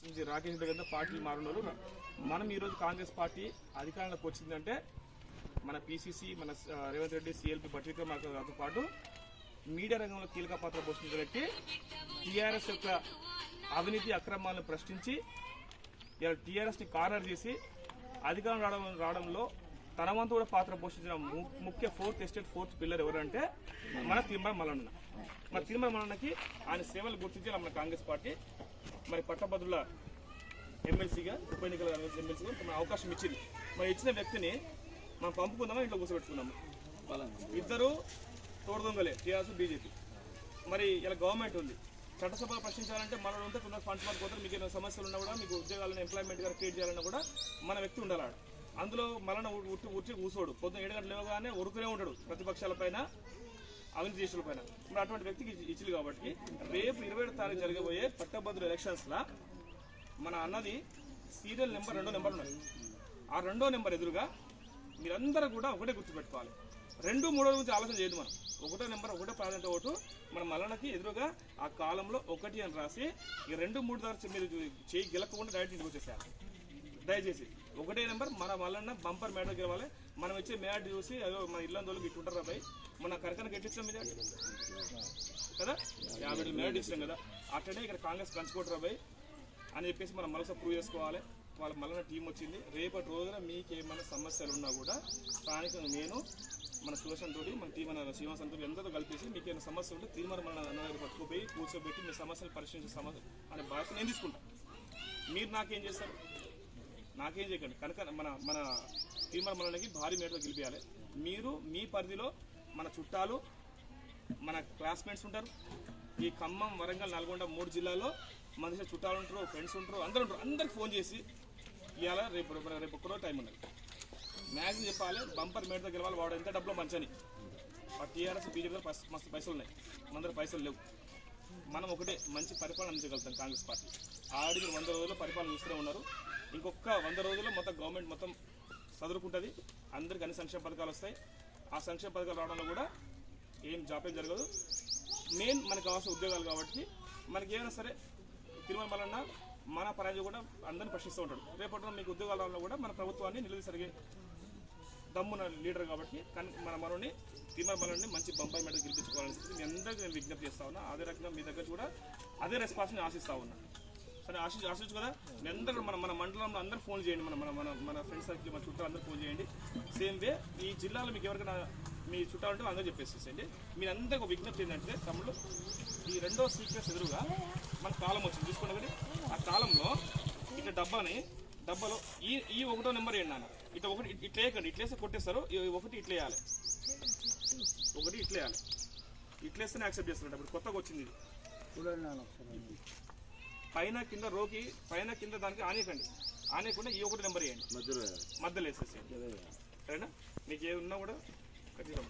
రాకేష్ రెడ్డి గారితో పార్టీలు మారున్నారు. మనం ఈరోజు కాంగ్రెస్ పార్టీ అధికారంలోకి వచ్చిందంటే మన పీసీసీ, మన రేవంత్ రెడ్డి, సిఎల్పీ బట్టితో పాటు మీడియా రంగంలో కీలక పాత్ర పోషించిన వ్యక్తి, టీఆర్ఎస్ యొక్క అవినీతి అక్రమాలను ప్రశ్నించి ఇలా టీఆర్ఎస్ని కార్నర్ చేసి అధికారం రావడంలో తన వంతు కూడా పాత్ర పోషించిన ముఖ్య ఫోర్త్ పిల్లర్ ఎవరంటే మన తీర్మాన మల్లన్న. మన తీర్మాన మల్లన్నకి ఆయన సేవలు గుర్తించి మన కాంగ్రెస్ పార్టీ మరి పట్టభద్రుల ఎమ్మెల్సీగా, ఉప ఎన్నికల ఎమ్మెల్సీగా మన అవకాశం ఇచ్చింది. మరి ఇచ్చిన వ్యక్తిని మనం పంపుకుందామా, ఇంట్లో కూర్చోబెట్టుకున్నాము. ఇద్దరు తోడుదొంగలే, టీఆర్ఎస్ బీజేపీ. మరి ఇలా గవర్నమెంట్ ఉంది, చట్టసభలో ప్రశ్నించాలంటే మనం ఉంటే కొంత ఫండ్స్ పడిపోతారు. మీకు ఏమైనా సమస్యలు ఉన్నా కూడా, మీకు ఉద్యోగాలను ఎంప్లాయ్మెంట్ గారు క్రియేట్ చేయాలన్నా కూడా మన వ్యక్తి ఉండాలి. అందులో మళ్ళీ ఉట్టి కూర్చోడు, పొద్దున 7 గంటలు లేవగానే ఉరుకునే ఉంటాడు ప్రతిపక్షాల పైన, అవినీతి చేసిన పైన. మరి అటువంటి వ్యక్తికి ఇచ్చింది కాబట్టి రేపు 27వ తారీఖు జరగబోయే పట్టభద్రుల ఎలక్షన్స్ లా మన అన్నది సీరియల్ నెంబర్ 2వ నెంబర్ ఉన్నది. ఆ 2వ నెంబర్ ఎదురుగా మీరందరూ కూడా ఒకటే గుర్తుపెట్టుకోవాలి. 2, 3 గురించి ఆలోచన చేయదు. మనం 1వ నెంబర్, 1వ ప్రాధాన్యత ఓటు మన మల్లన్నకి ఎదురుగా ఆ కాలంలో 1 అని రాసి ఈ 2, 3 దాకా మీరు చేయి గెలకకుండా డైరెక్ట్ ఇంటికి వచ్చేసారు. దయచేసి 1వ నెంబర్ మన మల్లన్న బంపర్ మేడ గెలవాలి. మనం వచ్చే మేడ చూసి అదో మన ఇల్లందోళ్ళకి ఇట్టుంటారు రాబాయి, మన కరకనకి ఎట్టించాం మీద కదా, 50 మేడ ఇచ్చాం కదా, అట్లనే ఇక్కడ కాంగ్రెస్ పంచుకోవటం రాబాయి అని చెప్పేసి మనం మరోసారి ప్రూవ్ చేసుకోవాలి. వాళ్ళ మల్లన్న టీం వచ్చింది. రేపటి రోజున మీకు ఏమైనా సమస్యలు ఉన్నా కూడా స్థానికంగా నేను, మన సుదర్శన్ తోటి, మన టీం మన శ్రీనివాసన్ తోటి ఎంతో కలిపేసి మీకు ఏమైనా సమస్య ఉంటే తీర్మాన మన అన్న దగ్గర పట్టుకుపోయి కూర్చోబెట్టి మీ సమస్యలు పరిశీలించే సమస్య అనే బాధ్యత నేను తీసుకుంటాను. మీరు నాకేం చేస్తారు? నాకేం చేయకండి. కనుక మన తీర్మాన మల్లన్నకి భారీ మేడతో గెలిపించాలి. మీరు మీ పరిధిలో మన చుట్టాలు, మన క్లాస్మేట్స్ ఉంటారు. ఈ ఖమ్మం, వరంగల్, నల్గొండ 3 జిల్లాల్లో మన దగ్గర చుట్టాలు ఉంటారు, ఫ్రెండ్స్ ఉంటారు, అందరూ ఉంటారు. అందరికి ఫోన్ చేసి ఇవాళ రేపు ఒక్కరోజు టైం ఉన్నది, మ్యాక్సిమం చెప్పాలి. బంపర్ మేడతో గెలవాలి. వాడు ఎంత డబ్బులో మంచని. ఆ టీఆర్ఎస్, బీజేపీ మస్తు పైసలు ఉన్నాయి, మన దగ్గర పైసలు లేవు. మనం ఒకటే మంచి పరిపాలన అందించగలుగుతాం. కాంగ్రెస్ పార్టీ ఆడికి 100 రోజుల్లో పరిపాలన చూస్తూనే ఉన్నారు. ఇంకొక 100 రోజుల్లో మొత్తం గవర్నమెంట్ మొత్తం చదువుకుంటుంది. అందరికి అన్ని సంక్షేమ పథకాలు వస్తాయి. ఆ సంక్షేమ పథకాలు రావడంలో కూడా ఏం జాప్యం జరగదు. మెయిన్ మనకు కావాల్సిన ఉద్యోగాలు కాబట్టి మనకి ఏమైనా సరే తీర్మాన మల్లన్న మన పరాజయం కూడా అందరిని ప్రశ్నిస్తూ ఉంటాడు. రేపటి మీకు ఉద్యోగాల రావడంలో కూడా మన ప్రభుత్వాన్ని నిలదీసరిగే దమ్మున లీడర్ కాబట్టి మన మనని తీర్మాన మల్లన్నని మంచి బంపర్ మీద గెలిపించుకోవాలని చెప్పి మీ అందరికీ నేను విజ్ఞప్తి చేస్తా ఉన్నా. అదే రకంగా మీ దగ్గర కూడా అదే రెస్పాన్స్ని ఆశిస్తా ఉన్నా. సరే, ఆశించు కదా. మీ అందరూ మన మండలంలో అందరూ ఫోన్ చేయండి, మన ఫ్రెండ్స్ సర్కిల్, మన చుట్టాలు అందరూ ఫోన్ చేయండి. సేమ్ వే ఈ జిల్లాలో మీకు ఎవరికైనా మీ చుట్టాలంటే అందరూ చెప్పేసేయండి. మీరందరికీ ఒక విజ్ఞప్తి ఏంటంటే, తమ్ముళ్ళు ఈ 2వ సీక్వెన్స్ ఎదురుగా మన కాలం వచ్చింది చూసుకోండి కదా. ఆ కాలంలో ఇట్లా డబ్బాలో ఈ 1వ నెంబర్ ఏంటి నాన్న, ఇట్లా ఒకటి ఇట్లా వేయకండి, ఇట్లేస్తే కొట్టేస్తారు. ఒకటి ఇట్లా వేయాలి, ఒకటి ఇట్లా వేయాలి. ఇట్లేస్తేనే యాక్సెప్ట్ చేస్తున్నట్టు. ఇప్పుడు కొత్తగా వచ్చింది ఇది. పైన కింద రోకి పైన కింద దానికి ఆనేయకండి, ఆనేయకుండా ఈ 1 నెంబర్ వేయండి, మధ్యలో వేసేసి. సరేనా? మీకు ఏ ఉన్నా కూడా ఖచ్చితంగా